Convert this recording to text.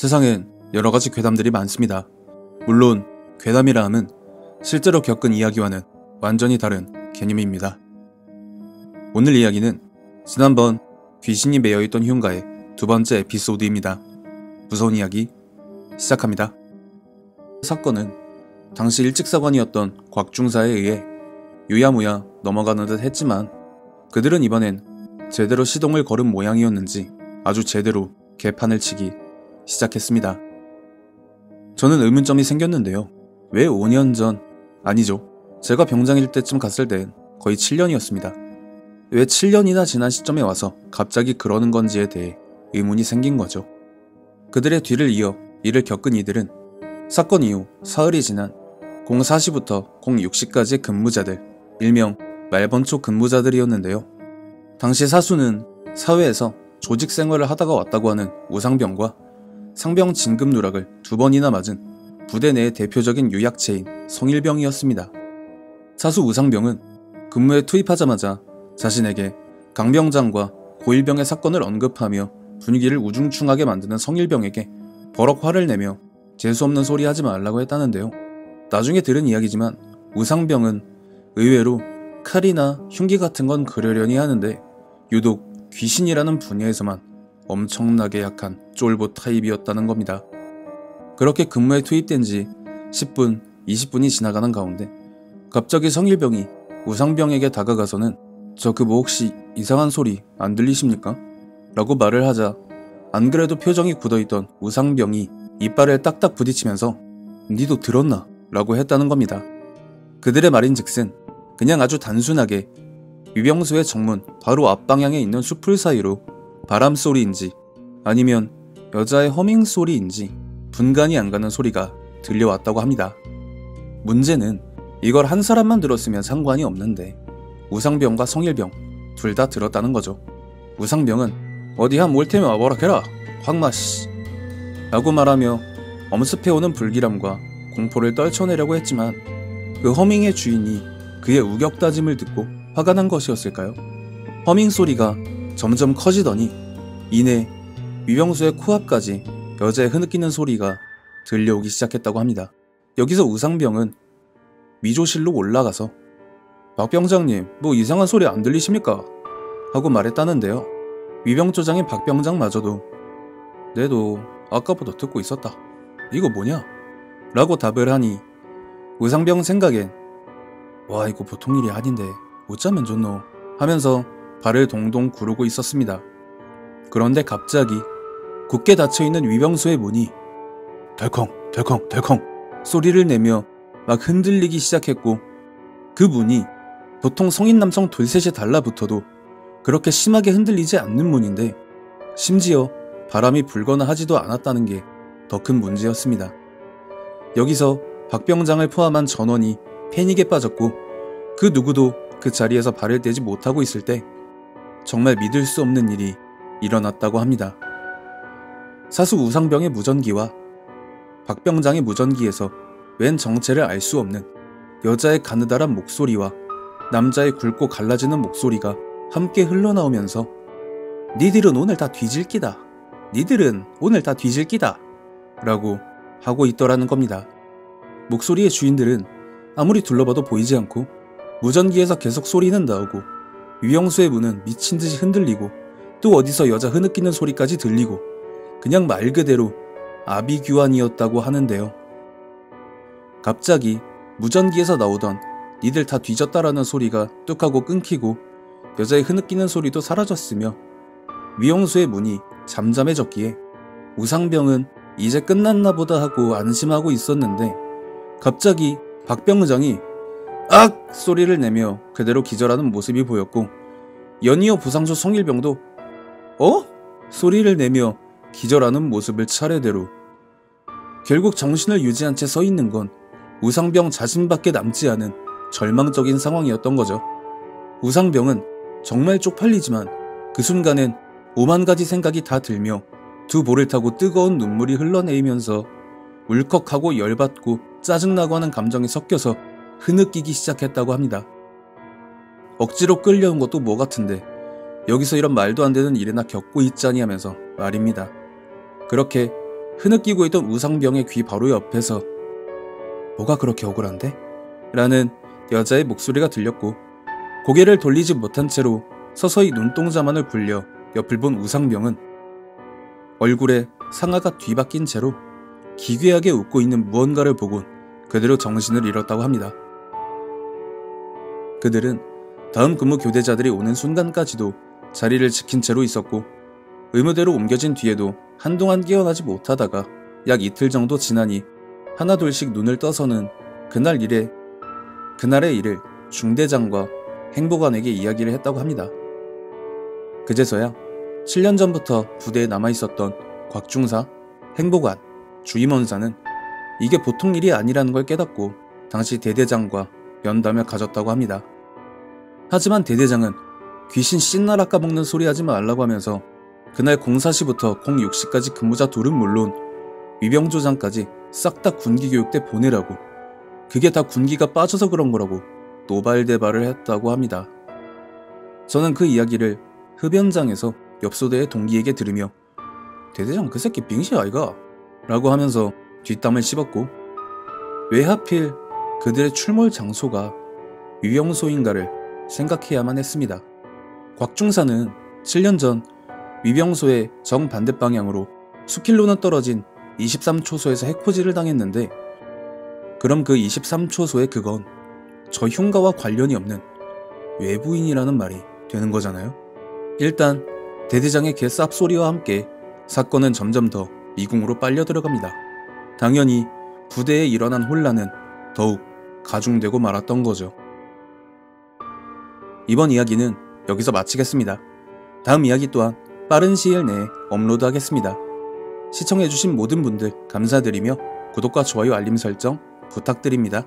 세상엔 여러가지 괴담들이 많습니다. 물론 괴담이라 함은 실제로 겪은 이야기와는 완전히 다른 개념입니다. 오늘 이야기는 지난번 귀신이 매여있던 흉가의 두 번째 에피소드입니다. 무서운 이야기 시작합니다. 사건은 당시 일직사관이었던 곽중사에 의해 유야무야 넘어가는 듯 했지만 그들은 이번엔 제대로 시동을 걸은 모양이었는지 아주 제대로 개판을 치기 시작했습니다. 저는 의문점이 생겼는데요. 왜 5년 전, 아니죠. 제가 병장일 때쯤 갔을 땐 거의 7년이었습니다. 왜 7년이나 지난 시점에 와서 갑자기 그러는 건지에 대해 의문이 생긴 거죠. 그들의 뒤를 이어 이를 겪은 이들은 사건 이후 사흘이 지난 04시부터 06시까지의 근무자들, 일명 말번초 근무자들이었는데요. 당시 사수는 사회에서 조직 생활을 하다가 왔다고 하는 우상병과 상병 진급 누락을 2번이나 맞은 부대 내의 대표적인 유약체인 성일병이었습니다. 사수 우상병은 근무에 투입하자마자 자신에게 강병장과 고일병의 사건을 언급하며 분위기를 우중충하게 만드는 성일병에게 버럭 화를 내며 재수없는 소리 하지 말라고 했다는데요. 나중에 들은 이야기지만 우상병은 의외로 칼이나 흉기 같은 건 그러려니 하는데 유독 귀신이라는 분야에서만 엄청나게 약한 쫄보 타입이었다는 겁니다. 그렇게 근무에 투입된 지 10분, 20분이 지나가는 가운데 갑자기 성일병이 우상병에게 다가가서는 저 그 뭐 혹시 이상한 소리 안 들리십니까? 라고 말을 하자 안 그래도 표정이 굳어있던 우상병이 이빨을 딱딱 부딪히면서 니도 들었나? 라고 했다는 겁니다. 그들의 말인즉슨 그냥 아주 단순하게 위병소의 정문 바로 앞방향에 있는 숲풀 사이로 바람소리인지 아니면 여자의 허밍소리인지 분간이 안 가는 소리가 들려왔다고 합니다. 문제는 이걸 한 사람만 들었으면 상관이 없는데 우상병과 성일병 둘 다 들었다는 거죠. 우상병은 어디 한 올 테면 와보라 해라 황마씨 라고 말하며 엄습해오는 불길함과 공포를 떨쳐내려고 했지만 그 허밍의 주인이 그의 우격다짐을 듣고 화가 난 것이었을까요? 허밍 소리가 점점 커지더니 이내 위병소의 코앞까지 여자의 흐느끼는 소리가 들려오기 시작했다고 합니다. 여기서 우상병은 미조실로 올라가서 박 병장님 뭐 이상한 소리 안 들리십니까? 하고 말했다는데요. 위병조장인 박 병장마저도 내도 아까부터 듣고 있었다. 이거 뭐냐? 라고 답을 하니 우상병 생각엔 와 이거 보통 일이 아닌데 어쩌면 좋노 하면서 발을 동동 구르고 있었습니다. 그런데 갑자기 굳게 닫혀있는 위병소의 문이 덜컹 덜컹 덜컹 소리를 내며 막 흔들리기 시작했고 그 문이 보통 성인 남성 둘셋이 달라붙어도 그렇게 심하게 흔들리지 않는 문인데 심지어 바람이 불거나 하지도 않았다는 게 더 큰 문제였습니다. 여기서 박 병장을 포함한 전원이 패닉에 빠졌고 그 누구도 그 자리에서 발을 떼지 못하고 있을 때 정말 믿을 수 없는 일이 일어났다고 합니다. 사수 우상병의 무전기와 박 병장의 무전기에서 웬 정체를 알 수 없는 여자의 가느다란 목소리와 남자의 굵고 갈라지는 목소리가 함께 흘러나오면서 니들은 오늘 다 뒤질 끼다. 니들은 오늘 다 뒤질 끼다. 라고 하고 있더라는 겁니다. 목소리의 주인들은 아무리 둘러봐도 보이지 않고 무전기에서 계속 소리는 나오고 위병소의 문은 미친듯이 흔들리고 또 어디서 여자 흐느끼는 소리까지 들리고 그냥 말 그대로 아비규환이었다고 하는데요. 갑자기 무전기에서 나오던 니들 다 뒤졌다라는 소리가 뚝하고 끊기고 여자의 흐느끼는 소리도 사라졌으며 위병소의 문이 잠잠해졌기에 우상병은 이제 끝났나 보다 하고 안심하고 있었는데 갑자기 박 병장이 악! 소리를 내며 그대로 기절하는 모습이 보였고 연이어 부상조 성일병도 어? 소리를 내며 기절하는 모습을 차례대로 결국 정신을 유지한 채 서 있는 건 우상병 자신밖에 남지 않은 절망적인 상황이었던 거죠. 우상병은 정말 쪽팔리지만 그 순간엔 5만 가지 생각이 다 들며 두 볼을 타고 뜨거운 눈물이 흘러내리면서 울컥하고 열받고 짜증나고 하는 감정이 섞여서 흐느끼기 시작했다고 합니다. 억지로 끌려온 것도 뭐 같은데 여기서 이런 말도 안 되는 일이나 겪고 있자니 하면서 말입니다. 그렇게 흐느끼고 있던 우상병의 귀 바로 옆에서 "뭐가 그렇게 억울한데?" 라는 여자의 목소리가 들렸고, 고개를 돌리지 못한 채로 서서히 눈동자만을 굴려 옆을 본 우상병은 얼굴에 상아가 뒤바뀐 채로 기괴하게 웃고 있는 무언가를 보곤 그대로 정신을 잃었다고 합니다. 그들은 다음 근무 교대자들이 오는 순간까지도 자리를 지킨 채로 있었고, 의무대로 옮겨진 뒤에도 한동안 깨어나지 못하다가 약 이틀 정도 지나니 하나둘씩 눈을 떠서는 그날의 일을 중대장과 행보관에게 이야기를 했다고 합니다. 그제서야 7년 전부터 부대에 남아있었던 곽중사, 행보관, 주임원사는 이게 보통 일이 아니라는 걸 깨닫고 당시 대대장과 면담을 가졌다고 합니다. 하지만 대대장은 귀신 씻나라 까먹는 소리 하지 말라고 하면서 그날 04시부터 06시까지 근무자 둘은 물론 위병조장까지 싹 다 군기교육대 보내라고, 그게 다 군기가 빠져서 그런 거라고 노발대발을 했다고 합니다. 저는 그 이야기를 흡연장에서 옆소대의 동기에게 들으며 "대대장 그 새끼 빙시 아이가?" 라고 하면서 뒷담을 씹었고, 왜 하필 그들의 출몰 장소가 위병소인가를 생각해야만 했습니다. 곽중사는 7년 전 위병소의 정반대 방향으로 수킬로는 떨어진 23초소에서 해코지를 당했는데, 그럼 그 23초소의 그건 저 흉가와 관련이 없는 외부인이라는 말이 되는 거잖아요. 일단 대대장의 개쌉소리와 함께 사건은 점점 더 미궁으로 빨려 들어갑니다. 당연히 부대에 일어난 혼란은 더욱 가중되고 말았던 거죠. 이번 이야기는 여기서 마치겠습니다. 다음 이야기 또한 빠른 시일 내에 업로드하겠습니다. 시청해주신 모든 분들 감사드리며 구독과 좋아요 알림 설정 부탁드립니다.